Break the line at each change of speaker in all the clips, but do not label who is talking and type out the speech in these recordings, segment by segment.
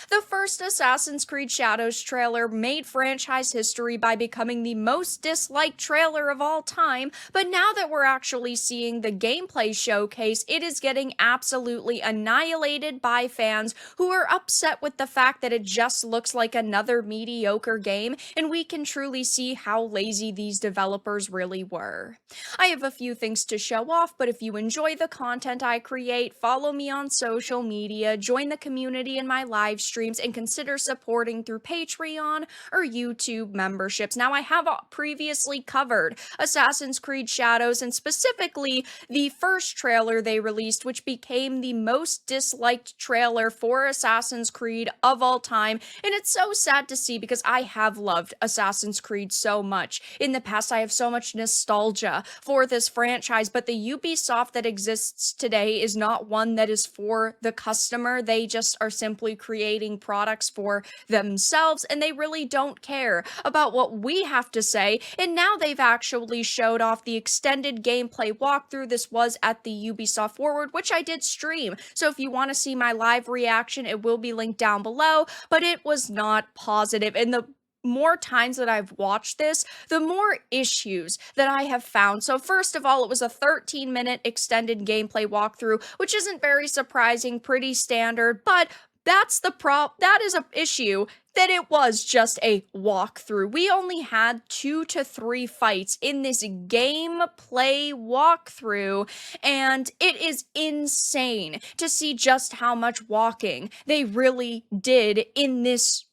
The first Assassin's Creed Shadows trailer made franchise history by becoming the most disliked trailer of all time, but now that we're actually seeing the gameplay showcase, it is getting absolutely annihilated by fans who are upset with the fact that it just looks like another mediocre game, and we can truly see how lazy these developers really were. I have a few things to show off, but if you enjoy the content I create, follow me on social media, join the community in my live streams, and consider supporting through Patreon or YouTube memberships. Now, I have previously covered Assassin's Creed Shadows and specifically the first trailer they released, which became the most disliked trailer for Assassin's Creed of all time. And it's so sad to see because I have loved Assassin's Creed so much. In the past, I have so much nostalgia for this franchise, but the Ubisoft that exists today is not one that is for the customer. They just are simply creating products for themselves, and they really don't care about what we have to say. And now they've actually showed off the extended gameplay walkthrough. This was at the Ubisoft Forward, which I did stream. So if you want to see my live reaction, it will be linked down below, but it was not positive. And the more times that I've watched this, the more issues that I have found. So first of all, it was a 13-minute extended gameplay walkthrough, which isn't very surprising, pretty standard, but that is an issue that it was just a walkthrough. We only had 2 to 3 fights in this gameplay walkthrough, and it is insane to see just how much walking they really did in this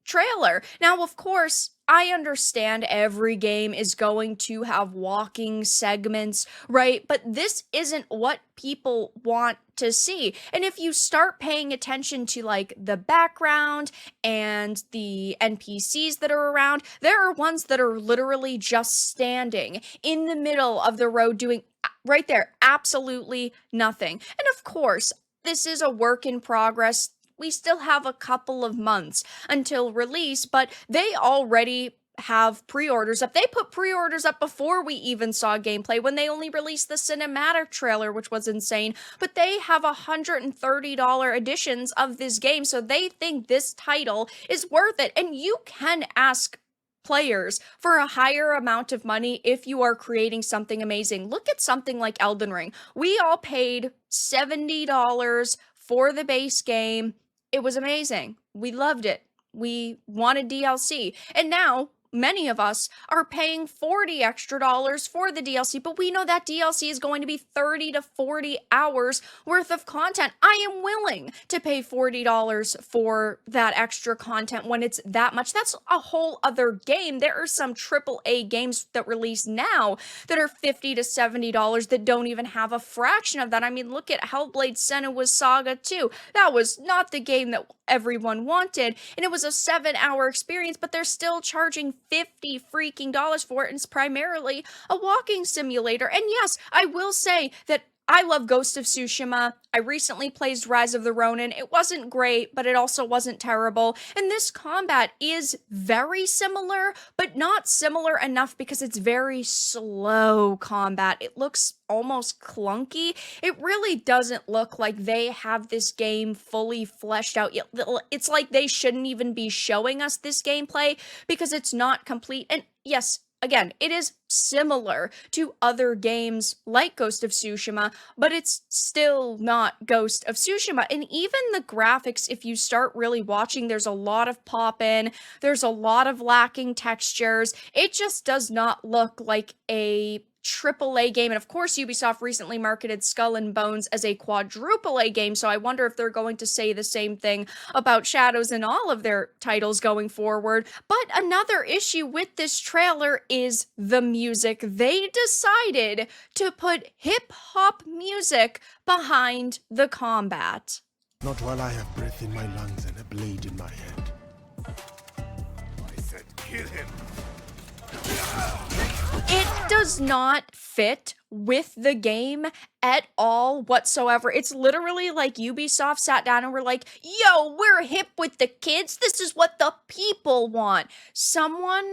trailer. Now, of course, I understand every game is going to have walking segments, right? But this isn't what people want to see. And if you start paying attention to like the background and the NPCs that are around, there are ones that are literally just standing in the middle of the road doing right there absolutely nothing. And of course, this is a work in progress. We still have a couple of months until release, but they already have pre-orders up. They put pre-orders up before we even saw gameplay when they only released the cinematic trailer, which was insane, but they have $130 editions of this game, so they think this title is worth it. And you can ask players for a higher amount of money if you are creating something amazing. Look at something like Elden Ring. We all paid $70 for the base game. It was amazing. We loved it. We wanted DLC. And now many of us are paying $40 extra for the DLC, but we know that DLC is going to be 30 to 40 hours worth of content. I am willing to pay $40 for that extra content when it's that much. That's a whole other game. There are some AAA games that release now that are $50 to $70 that don't even have a fraction of that. I mean, look at Hellblade Senua's Saga 2. That was not the game that everyone wanted, and it was a 7-hour experience, but they're still charging $50 freaking dollars for it, and it's primarily a walking simulator. And yes, I will say that I love Ghost of Tsushima. I recently played Rise of the Ronin. It wasn't great, but it also wasn't terrible. And this combat is very similar, but not similar enough because it's very slow combat. It looks almost clunky. It really doesn't look like they have this game fully fleshed out yet. It's like they shouldn't even be showing us this gameplay because it's not complete. And yes, again, it is similar to other games like Ghost of Tsushima, but it's still not Ghost of Tsushima. And even the graphics, if you start really watching, there's a lot of pop-in, there's a lot of lacking textures. It just does not look like a AAA game. And of course, Ubisoft recently marketed Skull and Bones as a quadruple A game, so I wonder if they're going to say the same thing about Shadows in all of their titles going forward. But another issue with this trailer is the music. They decided to put hip-hop music behind the combat.
Not while I have breath in my lungs and a blade in my hand.
I said kill him.
It does not fit with the game at all whatsoever. It's literally like Ubisoft sat down and were like, yo, we're hip with the kids. This is what the people want. Someone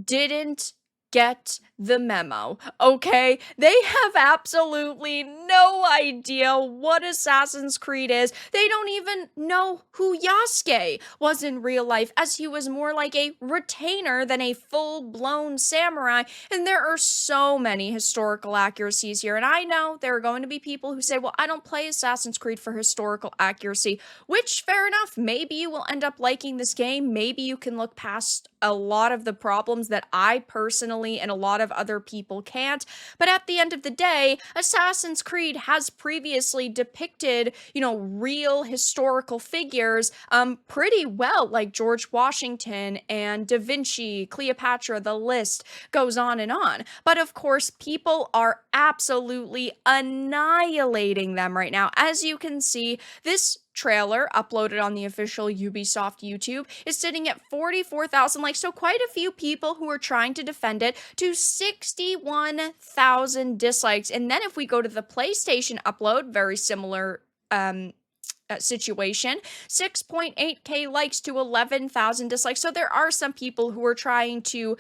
didn't get the memo, okay? They have absolutely no idea what Assassin's Creed is. They don't even know who Yasuke was in real life, as he was more like a retainer than a full-blown samurai. And there are so many historical accuracies here. And I know there are going to be people who say, well, I don't play Assassin's Creed for historical accuracy, which, fair enough, maybe you will end up liking this game. Maybe you can look past a lot of the problems that I personally and a lot of other people can't. But at the end of the day, Assassin's Creed has previously depicted, real historical figures pretty well, like George Washington and Da Vinci, Cleopatra, the list goes on and on. But of course, people are absolutely annihilating them right now. As you can see, this trailer uploaded on the official Ubisoft YouTube is sitting at 44,000 likes, so quite a few people who are trying to defend it, to 61,000 dislikes. And then if we go to the PlayStation upload, very similar situation, 6.8k likes to 11,000 dislikes. So there are some people who are trying to,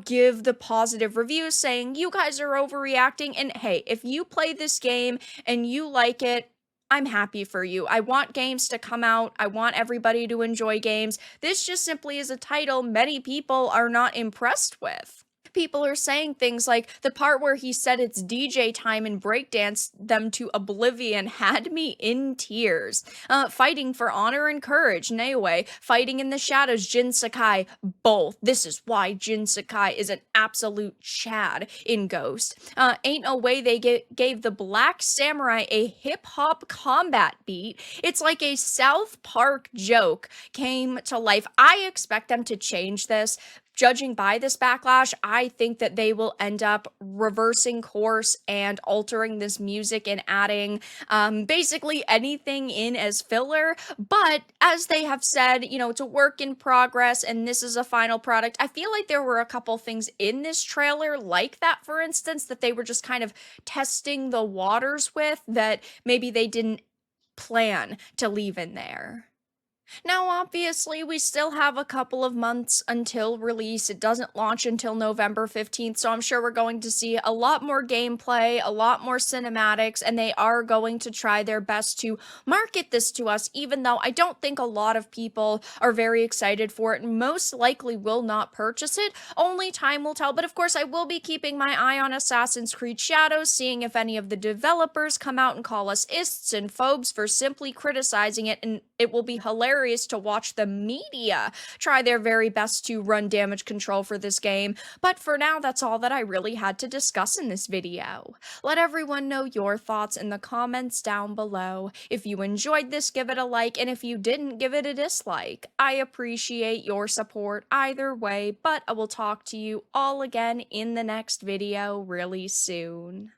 give the positive reviews saying you guys are overreacting. And hey, if you play this game and you like it, I'm happy for you. I want games to come out. I want everybody to enjoy games. This just simply is a title many people are not impressed with. People are saying things like the part where he said it's DJ time and breakdance them to oblivion had me in tears. Fighting for honor and courage, Naoe. Fighting in the shadows, Jin Sakai, both. This is why Jin Sakai is an absolute Chad in Ghost. Ain't no way they gave the Black Samurai a hip-hop combat beat. It's like a South Park joke came to life. I expect them to change this. Judging by this backlash, I think that they will end up reversing course and altering this music and adding basically anything in as filler. But as they have said, it's a work in progress and this is a final product. I feel like there were a couple things in this trailer like that, for instance, that they were just kind of testing the waters with that maybe they didn't plan to leave in there. Now, obviously, we still have a couple of months until release. It doesn't launch until November 15th, so I'm sure we're going to see a lot more gameplay, a lot more cinematics, and they are going to try their best to market this to us, even though I don't think a lot of people are very excited for it and most likely will not purchase it. Only time will tell, but of course, I will be keeping my eye on Assassin's Creed Shadows, seeing if any of the developers come out and call us ists and phobes for simply criticizing it, and it will be hilarious to watch the media try their very best to run damage control for this game. But for now, that's all that I really had to discuss in this video. Let everyone know your thoughts in the comments down below. If you enjoyed this, give it a like, and if you didn't, give it a dislike. I appreciate your support either way, but I will talk to you all again in the next video really soon.